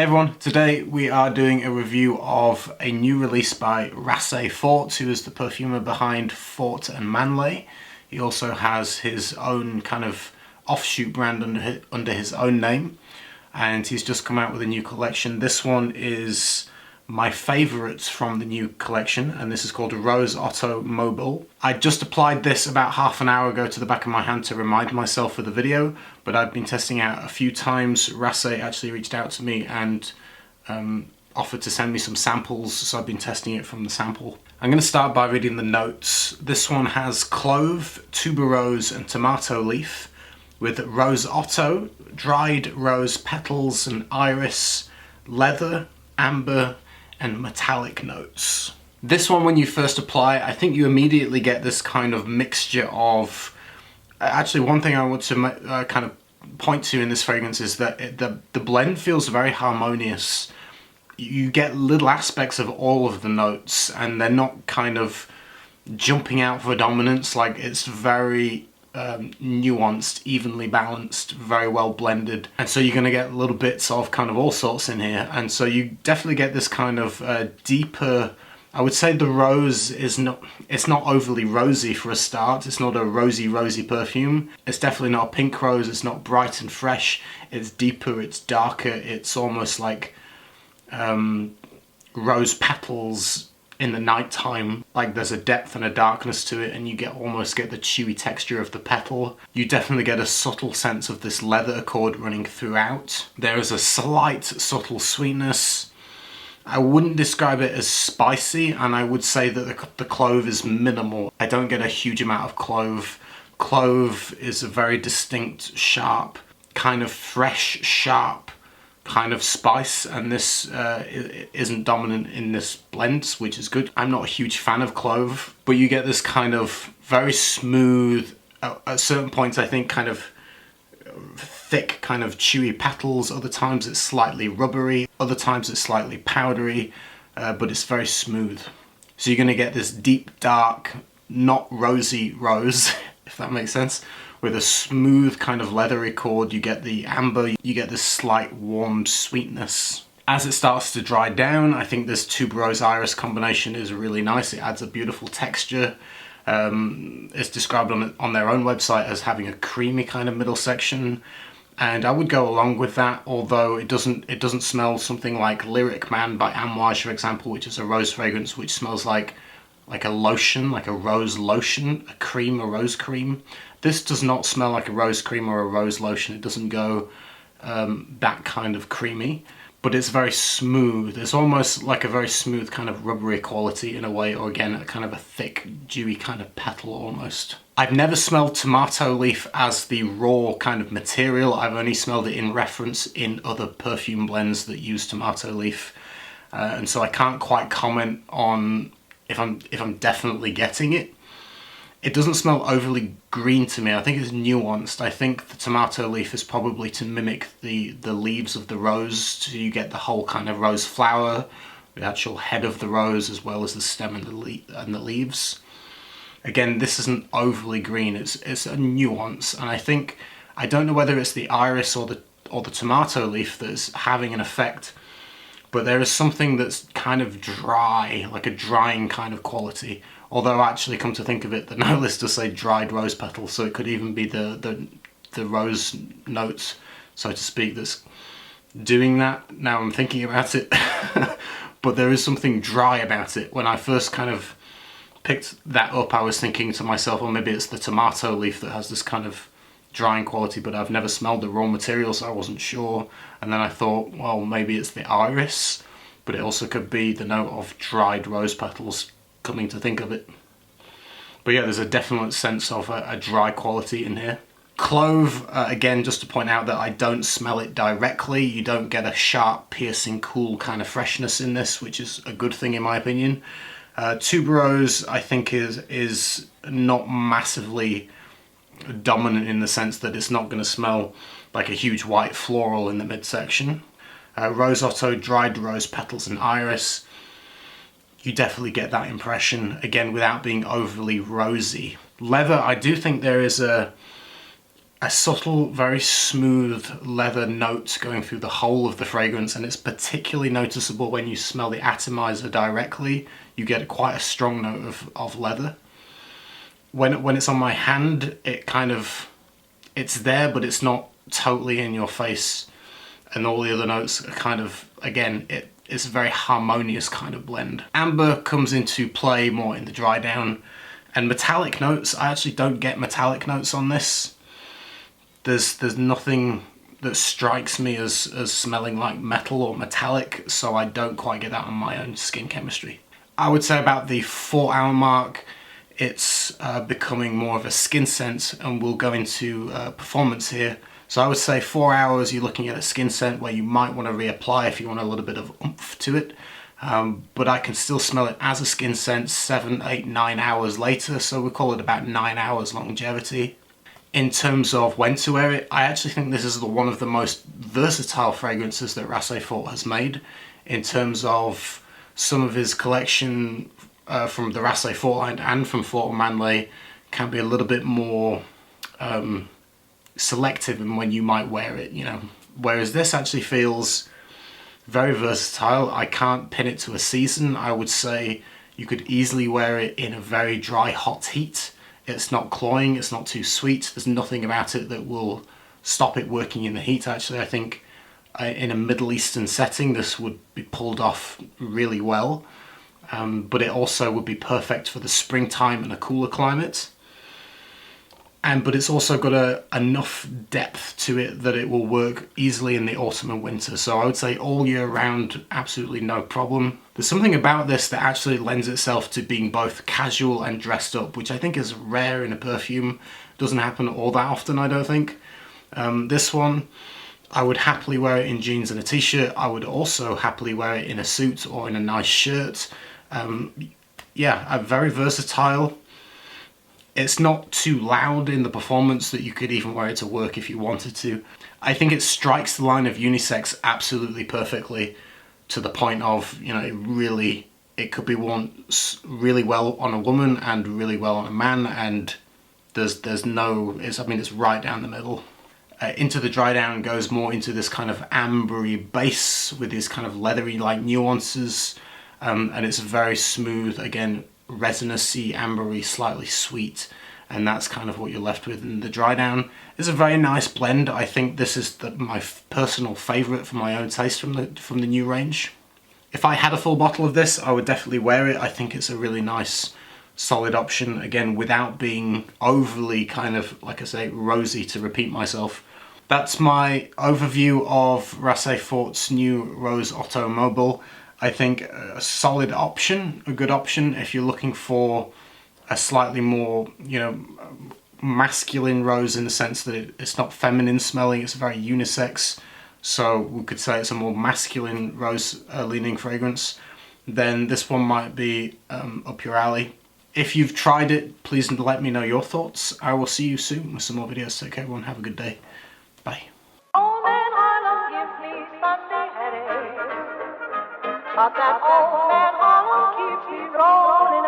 Hey everyone, today we are doing a review of a new release by Rasei Fort, who is the perfumer behind Fort and Manle. He also has his own kind of offshoot brand under his own name, and he's just come out with a new collection. This one is my favourite from the new collection, and this is called Rose Otto Mobil. I just applied this about half an hour ago to the back of my hand to remind myself for the video, but I've been testing out a few times. Rasei actually reached out to me and offered to send me some samples, so I've been testing it from the sample. I'm going to start by reading the notes. This one has clove, tuberose and tomato leaf, with Rose Otto, dried rose petals and iris, leather, amber and metallic notes. This one, when you first apply, I think you immediately get this kind of mixture of... Actually, one thing I want to kind of point to in this fragrance is that the blend feels very harmonious. You get little aspects of all of the notes, and they're not kind of jumping out for dominance. Like, it's very nuanced, evenly balanced, very well blended, and so you're going to get little bits of kind of all sorts in here, and so you definitely get this kind of deeper... I would say the rose is not, it's not overly rosy for a start. It's not a rosy perfume. It's definitely not a pink rose. It's not bright and fresh. It's deeper, it's darker. It's almost like rose petals in the nighttime. Like, there's a depth and a darkness to it, and you almost get the chewy texture of the petal. You definitely get a subtle sense of this leather accord running throughout. There is a slight subtle sweetness. I wouldn't describe it as spicy, and I would say that the clove is minimal. I don't get a huge amount of clove. Clove is a very distinct, sharp, kind of fresh, sharp kind of spice, and this isn't dominant in this blend, which is good. I'm not a huge fan of clove, but you get this kind of very smooth, at certain points I think kind of thick, kind of chewy petals. Other times it's slightly rubbery, other times it's slightly powdery, but it's very smooth. So you're going to get this deep, dark, not rosy rose, if that makes sense, with a smooth kind of leathery chord. You get the amber, you get this slight warm sweetness. As it starts to dry down, I think this tuberose iris combination is really nice. It adds a beautiful texture. It's described on their own website as having a creamy kind of middle section, and I would go along with that, although it doesn't smell something like Lyric Man by Amouage, for example, which is a rose fragrance which smells like a lotion, like a rose lotion, a cream, a rose cream. This does not smell like a rose cream or a rose lotion. It doesn't go that kind of creamy, but it's very smooth. It's almost like a very smooth kind of rubbery quality in a way, or again, a kind of a thick, dewy kind of petal almost. I've never smelled tomato leaf as the raw kind of material. I've only smelled it in reference in other perfume blends that use tomato leaf, and so I can't quite comment on if I'm definitely getting it. It doesn't smell overly green to me. I think it's nuanced. I think the tomato leaf is probably to mimic the leaves of the rose, so you get the whole kind of rose flower, the actual head of the rose, as well as the stem and the leaves. Again, this isn't overly green. It's a nuance, and I don't know whether it's the iris or the tomato leaf that's having an effect, but there is something that's kind of dry, like a drying kind of quality. Although, actually, come to think of it, the note list does say dried rose petals, so it could even be the rose notes, so to speak, that's doing that. Now I'm thinking about it, but there is something dry about it. When I first kind of picked that up, I was thinking to myself, well, maybe it's the tomato leaf that has this kind of drying quality, but I've never smelled the raw material, so I wasn't sure. And then I thought, well, maybe it's the iris, but it also could be the note of dried rose petals, coming to think of it. But yeah, there's a definite sense of a dry quality in here. Clove, again, just to point out that I don't smell it directly. You don't get a sharp, piercing, cool kind of freshness in this, which is a good thing in my opinion. Tuberose, I think, is not massively dominant in the sense that it's not going to smell like a huge white floral in the midsection. Rose Otto, dried rose petals and iris. You definitely get that impression, again, without being overly rosy. Leather, I do think there is a a subtle, very smooth leather note going through the whole of the fragrance, and it's particularly noticeable when you smell the atomizer directly. You get quite a strong note of leather. When it's on my hand, it kind of, it's there, but it's not totally in your face, and all the other notes are kind of, again, it's a very harmonious kind of blend. Amber comes into play more in the dry down, and metallic notes, I actually don't get metallic notes on this. There's nothing that strikes me as smelling like metal or metallic, so I don't quite get that on my own skin chemistry. I would say about the 4 hour mark, it's becoming more of a skin scent, and we'll go into performance here. So I would say 4 hours, you're looking at a skin scent where you might want to reapply if you want a little bit of oomph to it. But I can still smell it as a skin scent 7, 8, 9 hours later, so we call it about 9 hours longevity. In terms of when to wear it, I actually think this is one of the most versatile fragrances that Rasei Fort has made, in terms of some of his collection from the Rasei Fort line and from Fort Manle can be a little bit more selective in when you might wear it, you know. Whereas this actually feels very versatile. I can't pin it to a season. I would say you could easily wear it in a very dry, hot heat. It's not cloying, it's not too sweet. There's nothing about it that will stop it working in the heat. Actually, I think in a Middle Eastern setting, this would be pulled off really well. But it also would be perfect for the springtime and a cooler climate. But it's also got enough depth to it that it will work easily in the autumn and winter. So I would say all year round, absolutely no problem. There's something about this that actually lends itself to being both casual and dressed up, which I think is rare in a perfume. Doesn't happen all that often, I don't think. This one, I would happily wear it in jeans and a t-shirt. I would also happily wear it in a suit or in a nice shirt. Yeah, very versatile. It's not too loud in the performance that you could even wear it to work if you wanted to. I think it strikes the line of unisex absolutely perfectly, to the point of, you know, it could be worn really well on a woman and really well on a man, and there's no, it's right down the middle. Into the dry down goes more into this kind of ambery base with these kind of leathery like nuances, and it's very smooth, again, resinous-y, ambery, slightly sweet, and that's kind of what you're left with in the dry down. It's a very nice blend. I think this is my personal favourite for my own taste from the new range. If I had a full bottle of this, I would definitely wear it. I think it's a really nice, solid option, again, without being overly kind of, like I say, rosy, to repeat myself. That's my overview of Rasei Fort's new Rose Otto Mobil. I think a solid option, a good option if you're looking for a slightly more, you know, masculine rose, in the sense that it's not feminine smelling, it's very unisex. So we could say it's a more masculine rose leaning fragrance. Then this one might be up your alley. If you've tried it, please let me know your thoughts. I will see you soon with some more videos. Take care everyone, have a good day. Bye. But that old man Harlem keeps me rolling.